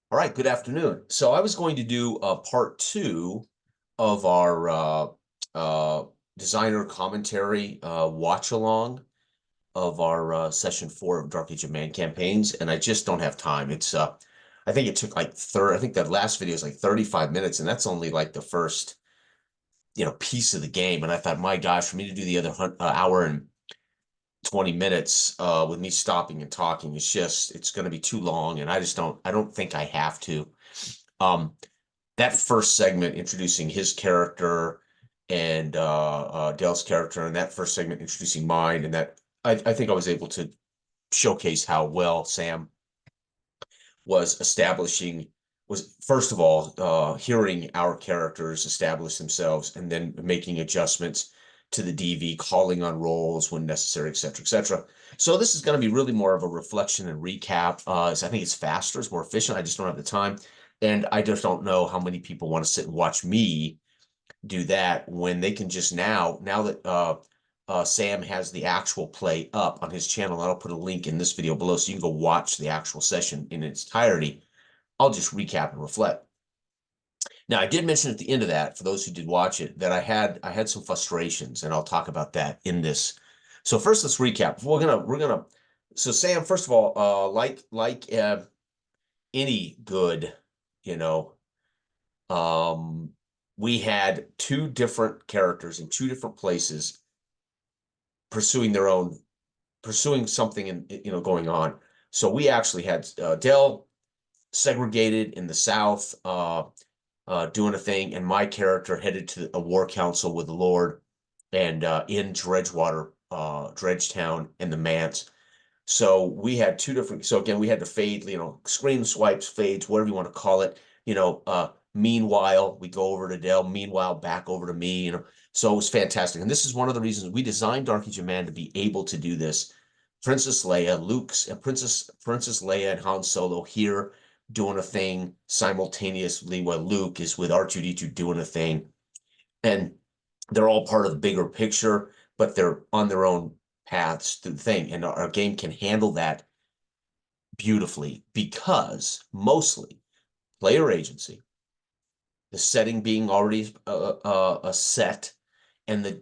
All right, good afternoon. So I was going to do part two of our uh, designer commentary watch along of our session four of Dark Age of Man campaigns, and I just don't have time. I think it took like I think that last video is like 35 minutes, and that's only like the first, piece of the game. And I thought, my gosh, for me to do the other hour and 20 minutes with me stopping and talking, it's going to be too long, and I don't think I have to. Um, that first segment introducing his character and Dale's character, and that first segment introducing mine, and I think I was able to showcase how well Sam was establishing was first of all hearing our characters establish themselves and then making adjustments to the DV, calling on roles when necessary, etc., etc. So this is going to be really more of a reflection and recap. So I think it's faster, it's more efficient. I just don't have the time, and I just don't know how many people want to sit and watch me do that when they can just now that Sam has the actual play up on his channel. I'll put a link in this video below so you can go watch the actual session in its entirety. I'll just recap and reflect. Now, I did mention at the end of that, for those who did watch it, that I had some frustrations, and I'll talk about that in this. So first, let's recap. So Sam, first of all, like any good, you know, um, we had two different characters in two different places pursuing their own, pursuing something and going on. So we actually had Dell segregated in the South, doing a thing, and my character headed to a war council with the Lord and in Dredgewater, Dredgetown, and the Manse. So we had two different. So again, we had to fade, screen swipes, fades, whatever you want to call it. Meanwhile, we go over to Dell. Meanwhile, back over to me. So it was fantastic. And this is one of the reasons we designed Dark Age of Man to be able to do this. Princess Leia, Luke's and Princess Leia and Han Solo here doing a thing simultaneously while Luke is with R2D2 doing a thing. And they're all part of the bigger picture, but they're on their own paths to the thing. And our game can handle that beautifully because mostly player agency, the setting being already a set, and the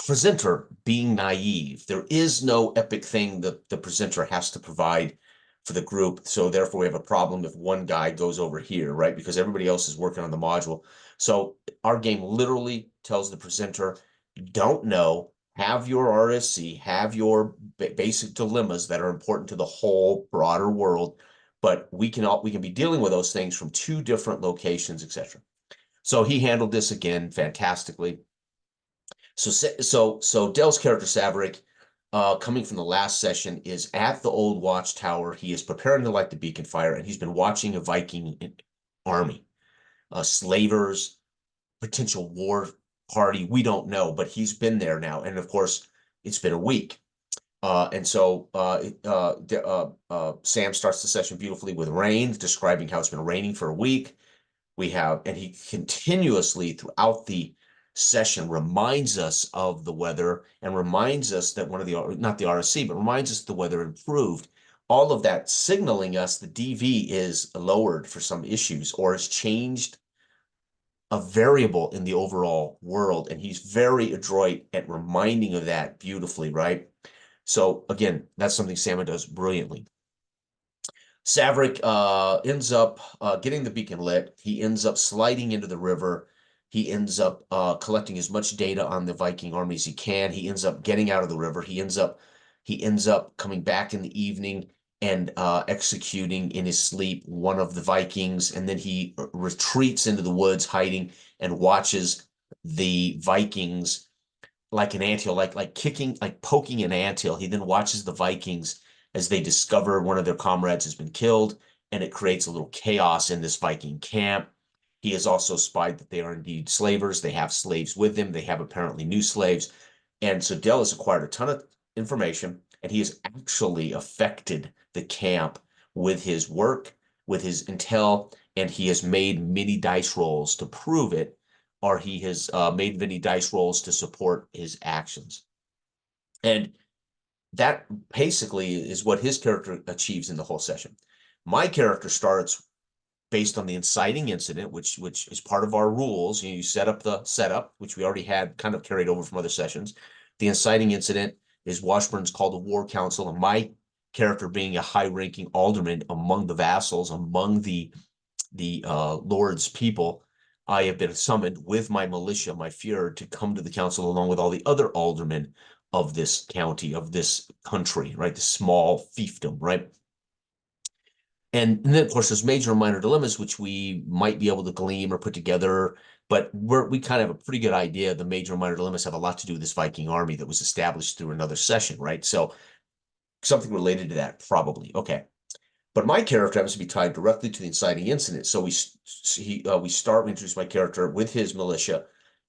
presenter being naive. There is no epic thing that the presenter has to provide for the group. So therefore we have a problem if one guy goes over here, right? Because everybody else is working on the module. So our game literally tells the presenter, don't know, have your RSC, have your basic dilemmas that are important to the whole broader world, but we can be dealing with those things from two different locations, etc. So he handled this again fantastically. So Dell's character Saverick, coming from the last session, is at the old watchtower. He is preparing to light the beacon fire, and he's been watching a Viking army, slavers, potential war party. We don't know, but he's been there now, and of course, it's been a week. And so Sam starts the session beautifully with rain, describing how it's been raining for a week. And he continuously throughout the session reminds us of the weather and reminds us that not the RSC, but reminds us the weather improved. All of that signaling us the DV is lowered for some issues or has changed a variable in the overall world. And he's very adroit at reminding of that beautifully, right? So again, that's something Sama does brilliantly. Saverick ends up getting the beacon lit. He ends up sliding into the river. He ends up collecting as much data on the Viking army as he can. He ends up getting out of the river. He ends up coming back in the evening and executing in his sleep one of the Vikings. And then he retreats into the woods, hiding, and watches the Vikings like an anthill, like kicking, like poking an anthill. He then watches the Vikings as they discover one of their comrades has been killed, and it creates a little chaos in this Viking camp. He has also spied that they are indeed slavers. They have slaves with them. They have apparently new slaves. And so Dell has acquired a ton of information, and he has actually affected the camp with his work, with his intel, and he has made many dice rolls to prove it, or he has made many dice rolls to support his actions. And that basically is what his character achieves in the whole session. My character starts based on the inciting incident, which is part of our rules. You set up the setup, which we already had kind of carried over from other sessions. The inciting incident is Washburn's called the War Council, and my character being a high-ranking alderman among the vassals, among the Lord's people, I have been summoned with my militia, my Fuhrer, to come to the council along with all the other aldermen of this county, of this country, right? The small fiefdom, right? And then, of course, there's major and minor dilemmas, which we might be able to glean or put together, but we kind of have a pretty good idea. The major and minor dilemmas have a lot to do with this Viking army that was established through another session, right? So something related to that, probably. Okay. But my character happens to be tied directly to the inciting incident. So we introduce my character with his militia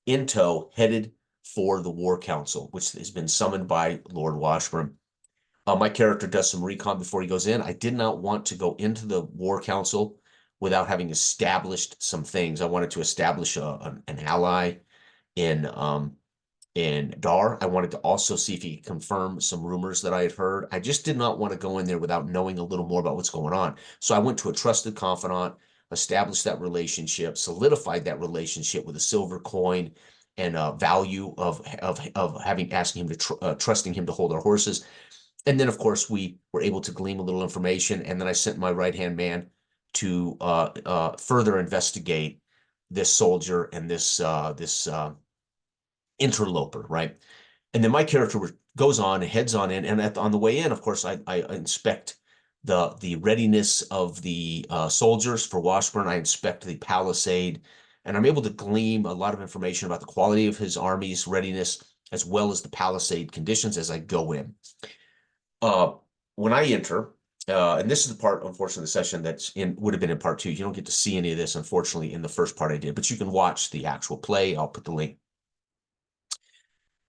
in tow, headed for the War Council, which has been summoned by Lord Washburn. My character does some recon before he goes in. I did not want to go into the War Council without having established some things. I wanted to establish an ally in Dar. I wanted to also see if he could confirm some rumors that I had heard. I just did not want to go in there without knowing a little more about what's going on. So I went to a trusted confidant, established that relationship, solidified that relationship with a silver coin and value of having asking him to trusting him to hold our horses. And then, of course, we were able to glean a little information. And then I sent my right-hand man to further investigate this soldier and this interloper, right? And then my character goes on and heads on in. And on the way in, of course, I inspect the readiness of the soldiers for Washburn. I inspect the palisade, and I'm able to glean a lot of information about the quality of his army's readiness, as well as the palisade conditions as I go in. When I enter, and this is the part, unfortunately, the session would have been in part 2. You don't get to see any of this, unfortunately, in the first part I did, but you can watch the actual play. I'll put the link.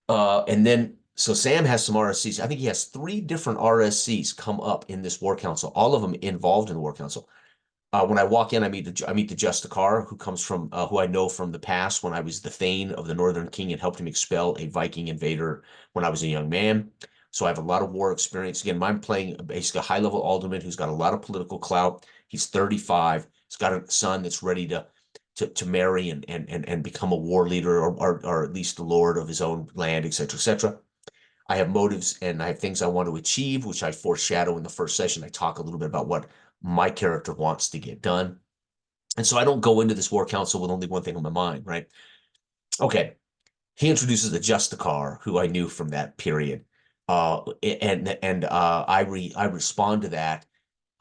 And then, so Sam has some RSCs. I think he has 3 different RSCs come up in this War Council, all of them involved in the War Council. When I walk in, I meet the Justicar, who comes from who I know from the past when I was the Thane of the Northern King and helped him expel a Viking invader when I was a young man. So I have a lot of war experience. Again, I'm playing basically a high-level alderman who's got a lot of political clout. He's 35. He's got a son that's ready to marry and become a war leader or at least the lord of his own land, etc., etc. I have motives and I have things I want to achieve, which I foreshadow in the first session. I talk a little bit about what my character wants to get done. And so I don't go into this War Council with only one thing on my mind, right? Okay. He introduces the Justicar, who I knew from that period. I respond to that.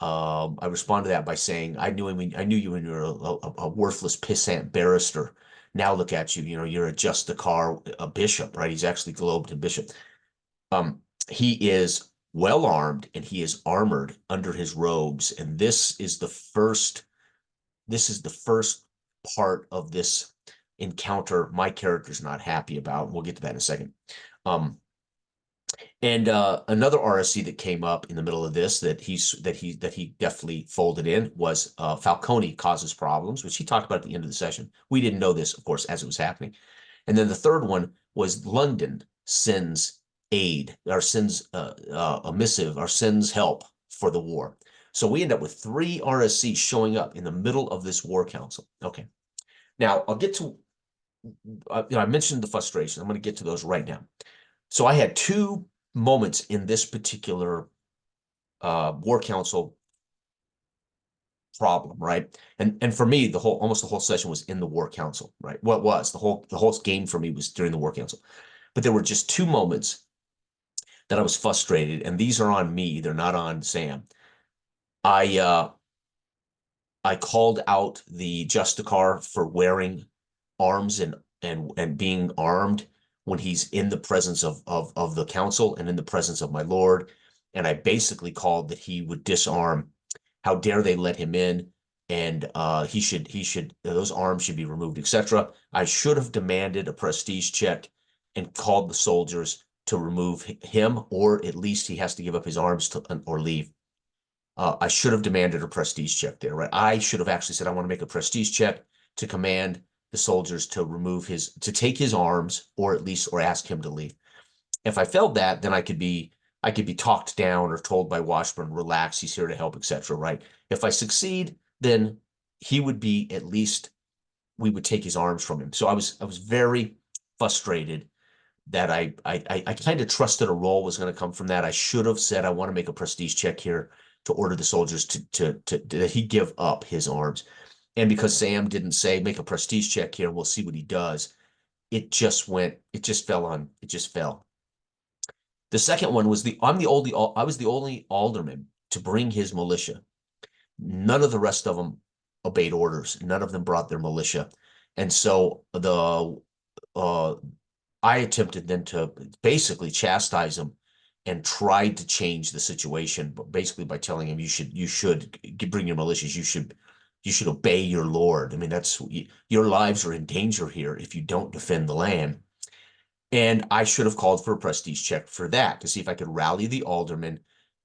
I respond to that by saying, I knew you when you were a worthless pissant barrister. Now look at you, you're a Justicar, a bishop, right? He's actually globed and bishop. He is well armed and he is armored under his robes. And this is the first part of this encounter my character's not happy about. We'll get to that in a second. And another RSC that came up in the middle of this that he definitely folded in was Falcone causes problems, which he talked about at the end of the session. We didn't know this, of course, as it was happening. And then the third one was London sends aid, or sends a missive, or sends help for the war. So we end up with 3 RSCs showing up in the middle of this War Council. Okay. Now I'll get to, I mentioned the frustration. I'm going to get to those right now. So I had 2 moments in this particular War Council problem, right? And for me, almost the whole session was in the War Council, right? What was the whole game for me was during the War Council. But there were just 2 moments that I was frustrated, and these are on me, they're not on Sam. I called out the Justicar for wearing arms and being armed when he's in the presence of the council and in the presence of my lord. And I basically called that he would disarm. How dare they let him in? And he should those arms should be removed, etc. I should have demanded a prestige check and called the soldiers to remove him, or at least he has to give up his arms or leave. I should have demanded a prestige check there, right? I should have actually said, I want to make a prestige check to command the soldiers to take his arms, or at least, or ask him to leave. If I failed that, then I could be I could be talked down or told by Washburn, relax, he's here to help, etc. Right? If I succeed, then he would be at least we would take his arms from him. So I was very frustrated that I kind of trusted a roll was going to come from that. I should have said I want to make a prestige check here to order the soldiers to that he give up his arms. And because Sam didn't say make a prestige check here and we'll see what he does, it just fell. The second one was I was the only alderman to bring his militia. None of the rest of them obeyed orders. None of them brought their militia. And so I attempted then to basically chastise him and tried to change the situation, but basically by telling him you should bring your militias, you should obey your lord. I mean, that's your lives are in danger here if you don't defend the land. And I should have called for a prestige check for that to see if I could rally the aldermen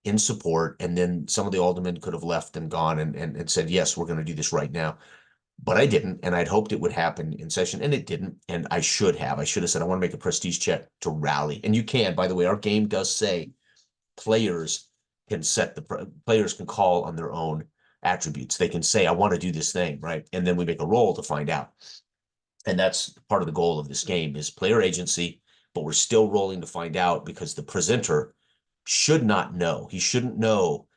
in support. And then some of the aldermen could have left and gone and said, yes, we're going to do this right now. But I didn't. And I'd hoped it would happen in session and it didn't. And I should have said, I want to make a prestige check to rally. And you can, by the way, our game does say players players can call on their own attributes. They can say, I want to do this thing, right? And then we make a roll to find out. And that's part of the goal of this game is player agency, but we're still rolling to find out because the presenter should not know. He shouldn't know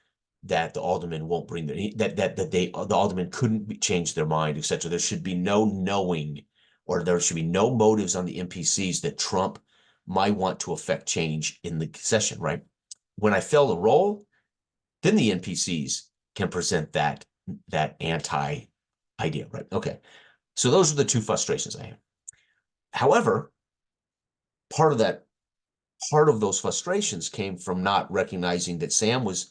that the alderman won't bring the alderman couldn't change their mind, etc. There should be no knowing, or there should be no motives on the NPCs that Trump might want to affect change in the session, right? When I fail to roll, then the NPCs can present that anti idea, right? Okay. So those are the two frustrations I have. However, part of those frustrations came from not recognizing that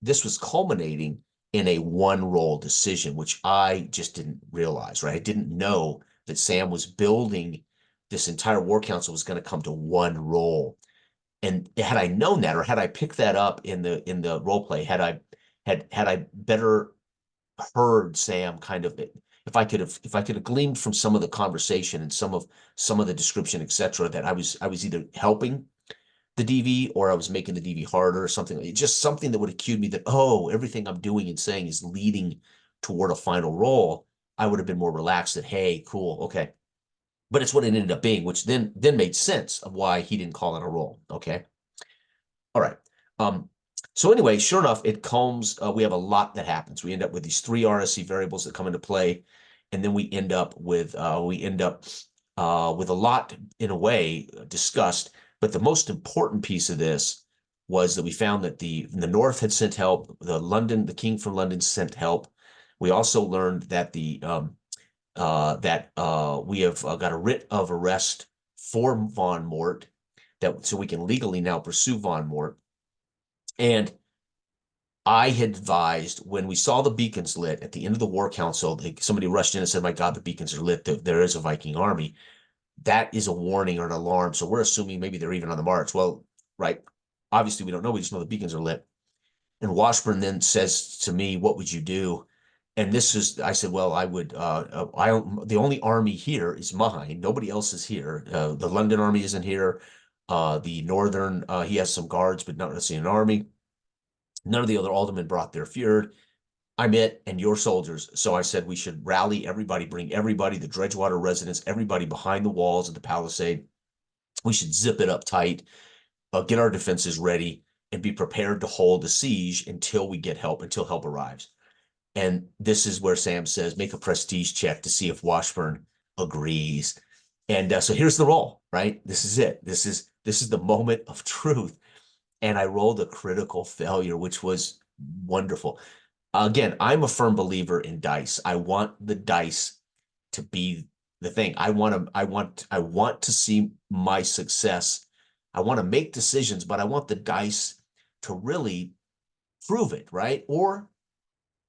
this was culminating in a one roll decision, which I just didn't realize, right? I didn't know that Sam was building this entire war council was going to come to one roll. And had I known that, or had I picked that up in the role play, had I better heard Sam kind of if I could have gleaned from some of the conversation and some of the description, etc., that I was either helping the DV or I was making the DV harder or something, just something that would have cued me that, oh, everything I'm doing and saying is leading toward a final roll, I would have been more relaxed that, hey, cool, okay. But it's what it ended up being, which then made sense of why he didn't call it a roll, okay? All right. So anyway, sure enough, it comes, we have a lot that happens. We end up with these 3 RSC variables that come into play, and then we end up with a lot, in a way, discussed. But the most important piece of this was that we found that the North had sent help. The king from London sent help. We also learned that we have got a writ of arrest for Von Mort, so we can legally now pursue Von Mort. And I had advised when we saw the beacons lit at the end of the war council, somebody rushed in and said, my God, the beacons are lit. There is a Viking army. That is a warning or an alarm. So we're assuming maybe they're even on the march. Well, right. Obviously, we don't know. We just know the beacons are lit. And Washburn then says to me, what would you do? And I said, well, I would, the only army here is mine. Nobody else is here. The London army isn't here. The Northern, he has some guards, but not necessarily an army. None of the other aldermen brought their fjord. I'm it and your soldiers. So I said we should rally everybody, bring everybody, the Dredgewater residents, everybody behind the walls of the palisade. We should zip it up tight, get our defenses ready, and be prepared to hold the siege until we get help, until help arrives. And this is where Sam says, make a prestige check to see if Washburn agrees. And so here's the roll, right? This is it. This is the moment of truth. And I rolled a critical failure, which was wonderful. Again, I'm a firm believer in dice. I want the dice to be the thing. I want to see my success. I want to make decisions, but I want the dice to really prove it, right? Or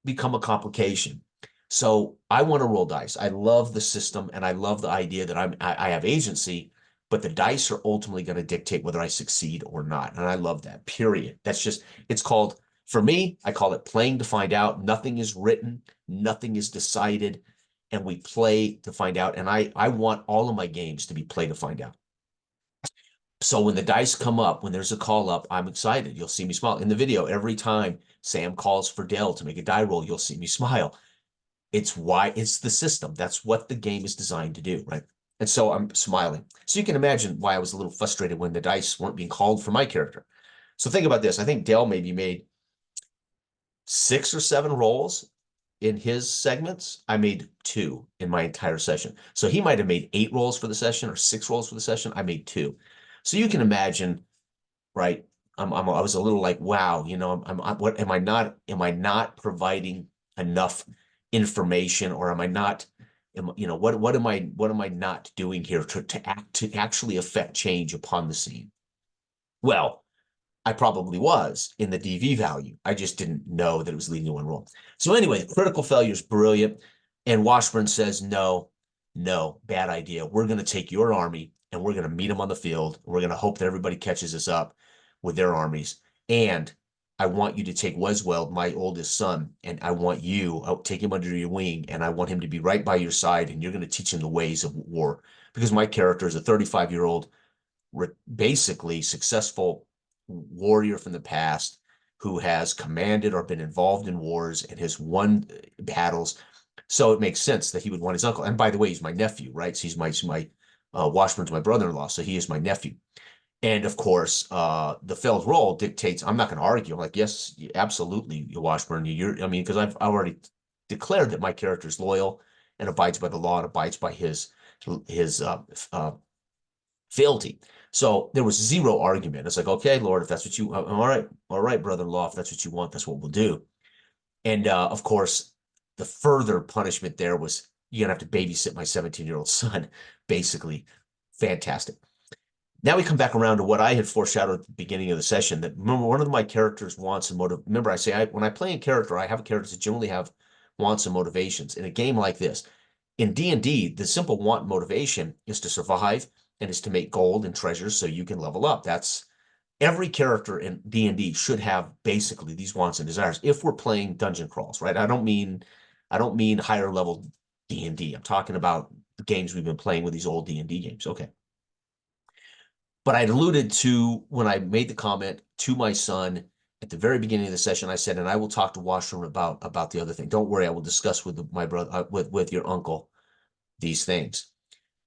become a complication. So I want to roll dice. I love the system and I love the idea that I have agency, but the dice are ultimately going to dictate whether I succeed or not. And I love that, period. It's called, for me, I call it playing to find out. Nothing is written, nothing is decided, and we play to find out. And I want all of my games to be play to find out. So when the dice come up, when there's a call up, I'm excited. You'll see me smile. In the video, every time Sam calls for Dale to make a die roll, you'll see me smile. It's the system. That's what the game is designed to do, right? And so I'm smiling. So you can imagine why I was a little frustrated when the dice weren't being called for my character. So think about this. I think Dale maybe made 6 or 7 rolls in his segments. I made 2 in my entire session. So he might have made 8 rolls for the session or 6 rolls for the session. I made 2. So you can imagine, right? I was a little like, wow, what am I not providing enough information, or am I not, what am I not doing here to actually affect change upon the scene? Well, I probably was in the DV value. I just didn't know that it was leading to 1 roll. So anyway, critical failure is brilliant. And Washburn says, no, bad idea. We're going to take your army and we're going to meet them on the field. We're going to hope that everybody catches us up with their armies. And I want you to take Wesweld, my oldest son, and I want you, I'll take him under your wing, and I want him to be right by your side, and you're going to teach him the ways of war. Because my character is a 35-year-old, basically successful warrior from the past who has commanded or been involved in wars and has won battles. So it makes sense that he would want his uncle. And by the way, he's my nephew, right? So he's my Washburn's my brother-in-law, so he is my nephew. And of course, the failed roll dictates. I'm not going to argue. I'm like, yes, absolutely, Washburn. I mean, because I've already declared that my character is loyal and abides by the law and abides by his fealty. So there was zero argument. It's like, okay, Lord, if that's what you, all right, brother-in-law, if that's what you want, that's what we'll do. And of course, the further punishment there was you're gonna have to babysit my 17-year-old son, basically. Fantastic. Now we come back around to what I had foreshadowed at the beginning of the session, that remember, one of my characters wants and motive. Remember, I say when I play a character, I have characters that generally have wants and motivations. In a game like this, in D&D, the simple want motivation is to survive and is to make gold and treasures so you can level up. That's every character in D&D should have basically these wants and desires if we're playing dungeon crawls, right? I don't mean higher level D&D. I'm talking about the games we've been playing with these old D&D games. Okay. But I alluded to, when I made the comment to my son at the very beginning of the session, I said, and I will talk to Washburn about the other thing. Don't worry, I will discuss with my brother, with your uncle, these things.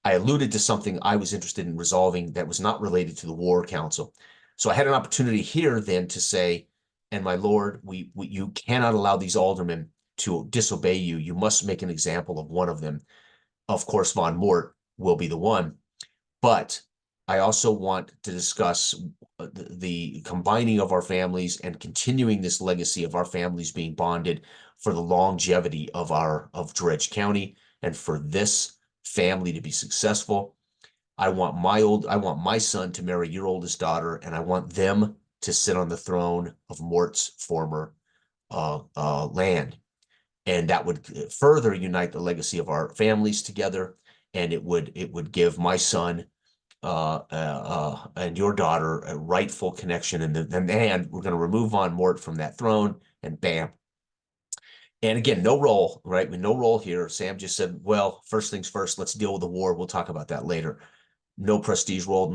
I alluded to something I was interested in resolving that was not related to the War Council. So I had an opportunity here then to say, and my lord, you cannot allow these aldermen to disobey you. You must make an example of one of them. Of course, Von Mort will be the one. But I also want to discuss the combining of our families and continuing this legacy of our families being bonded for the longevity of Dredge County and for this family to be successful. I want my son to marry your oldest daughter, and I want them to sit on the throne of Mort's former land. And that would further unite the legacy of our families together, and it would give my son and your daughter a rightful connection, and we're going to remove Von Mort from that throne, and bam. And again, no roll, right? With no roll here, Sam just said, well, first things first, let's deal with the war. We'll talk about that later. No prestige roll,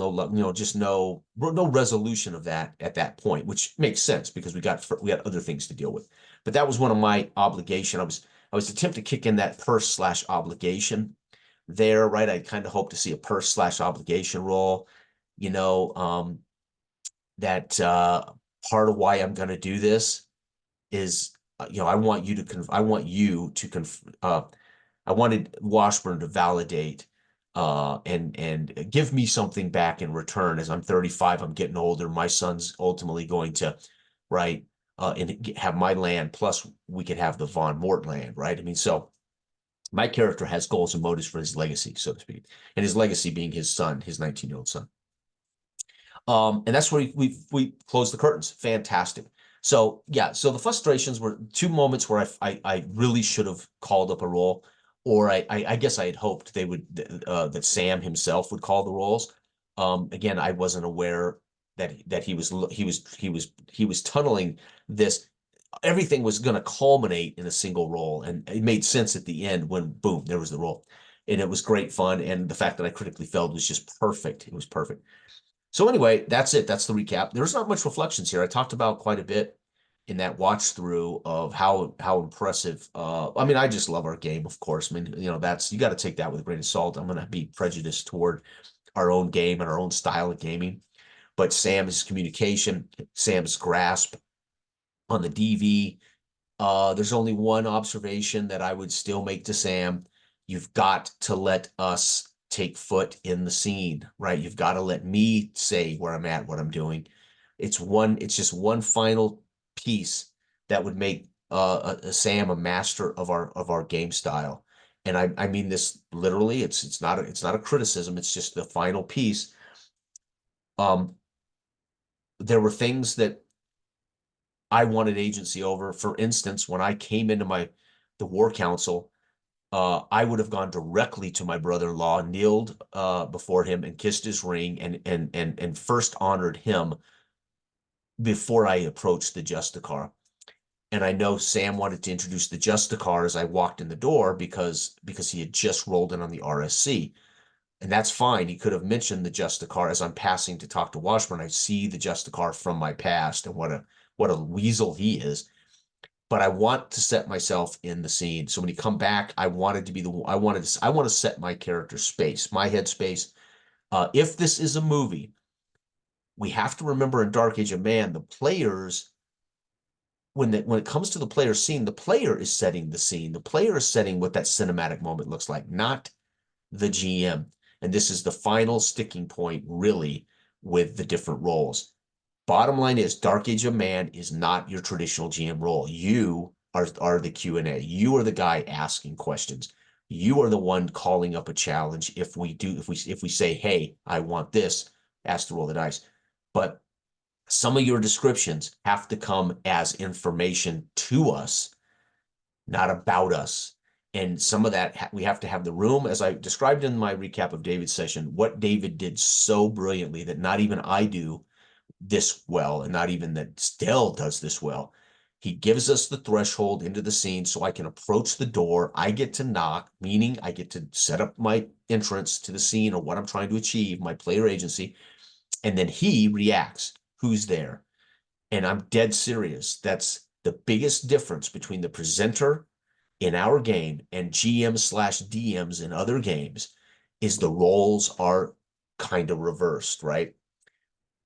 just no resolution of that at that point, which makes sense because we got other things to deal with. But that was one of my obligation. I was attempting to kick in that purse/obligation there, right? I kind of hope to see a purse/obligation roll, that part of why I'm going to do this is, I wanted Washburn to validate and give me something back in return. As I'm 35, I'm getting older. My son's ultimately going to, right, and have my land, plus we could have the Von Mort land, right? I mean, so my character has goals and motives for his legacy, so to speak, and his legacy being his son, his 19-year-old son. And that's where we close the curtains. Fantastic. So yeah, so the frustrations were 2 moments where I really should have called up a roll, or I guess I had hoped they would that Sam himself would call the rolls. Again, I wasn't aware that he was tunneling this. Everything was going to culminate in a single roll, and it made sense at the end when boom, there was the roll, and it was great fun. And the fact that I critically failed was just perfect. It was perfect. So anyway, that's it. That's the recap. There's not much reflections here. I talked about quite a bit in that watch through of how impressive. I mean, I just love our game, of course. I mean, that's you got to take that with a grain of salt. I'm going to be prejudiced toward our own game and our own style of gaming. But Sam's communication, Sam's grasp on the DV. There's only one observation that I would still make to Sam. You've got to let us take foot in the scene, right? You've got to let me say where I'm at, what I'm doing. It's just one final piece that would make Sam a master of our game style. And I mean this literally. It's not a criticism. It's just the final piece. Um, there were things that I wanted agency over. For instance, when I came into the war council, I would have gone directly to my brother-in-law, kneeled before him and kissed his ring and first honored him before I approached the Justicar. And I know Sam wanted to introduce the Justicar as I walked in the door because he had just rolled in on the RSC. And that's fine. He could have mentioned the Justicar as I'm passing to talk to Washburn. I see the Justicar from my past and what a weasel he is. But I want to set myself in the scene. So when you come back, I want to set my character space, my head space. If this is a movie, we have to remember in Dark Age of Man, the players, when it comes to the player scene, the player is setting the scene. The player is setting what that cinematic moment looks like, not the GM. And this is the final sticking point, really, with the different roles. Bottom line is Dark Age of Man is not your traditional GM role. You are the Q&A. You are the guy asking questions. You are the one calling up a challenge. If we say, hey, I want this, ask to roll the dice. But some of your descriptions have to come as information to us, not about us. And some of that, we have to have the room, as I described in my recap of David's session, what David did so brilliantly that not even I do this well, and not even that Stell does this well. He gives us the threshold into the scene so I can approach the door. I get to knock, meaning I get to set up my entrance to the scene or what I'm trying to achieve, my player agency, and then he reacts. Who's there? And I'm dead serious. That's the biggest difference between the presenter in our game and GM/DMs in other games is the roles are kind of reversed, right?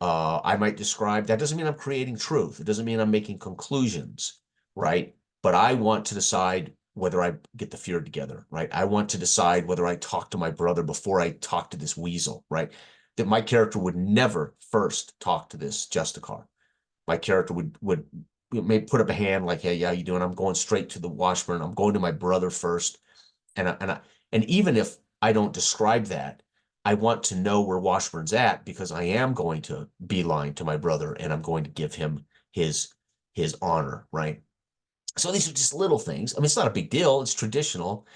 I might describe, that doesn't mean I'm creating truth. It doesn't mean I'm making conclusions, right? But I want to decide whether I get the fear together, right? I want to decide whether I talk to my brother before I talk to this weasel, right? That my character would never first talk to this Justicar. My character would may put up a hand like, hey, yeah, you doing? I'm going straight to the Washburn. I'm going to my brother first. And even if I don't describe that, I want to know where Washburn's at because I am going to beeline to my brother and I'm going to give him his honor, right? So these are just little things. I mean, it's not a big deal. It's traditional.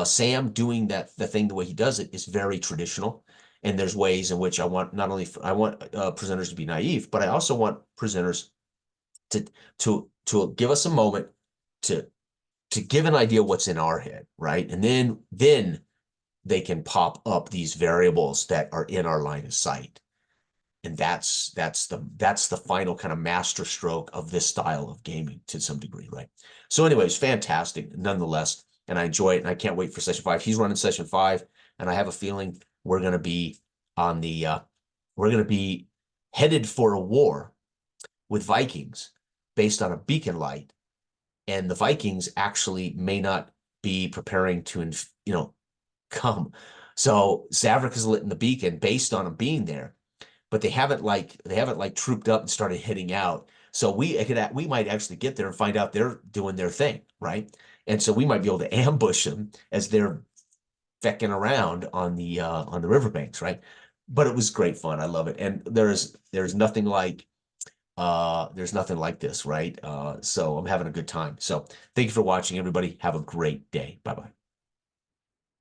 Sam doing the thing the way he does it is very traditional. And there's ways in which I want not only I want presenters to be naive, but I also want presenters to give us a moment to give an idea what's in our head, right? And then they can pop up these variables that are in our line of sight. And that's the final kind of master stroke of this style of gaming to some degree, right? So anyways, fantastic nonetheless. And I enjoy it. And I can't wait for session 5. He's running session 5. And I have a feeling we're going to be on the, we're going to be headed for a war with Vikings based on a beacon light. And the Vikings actually may not be preparing to, come. So Zavrik is lit in the beacon based on them being there, but they haven't trooped up and started hitting out. So we might actually get there and find out they're doing their thing, right? And so we might be able to ambush them as they're fecking around on the riverbanks, right? But it was great fun. I love it. And there's nothing like this, right? So I'm having a good time. So thank you for watching, everybody. Have a great day. Bye-bye.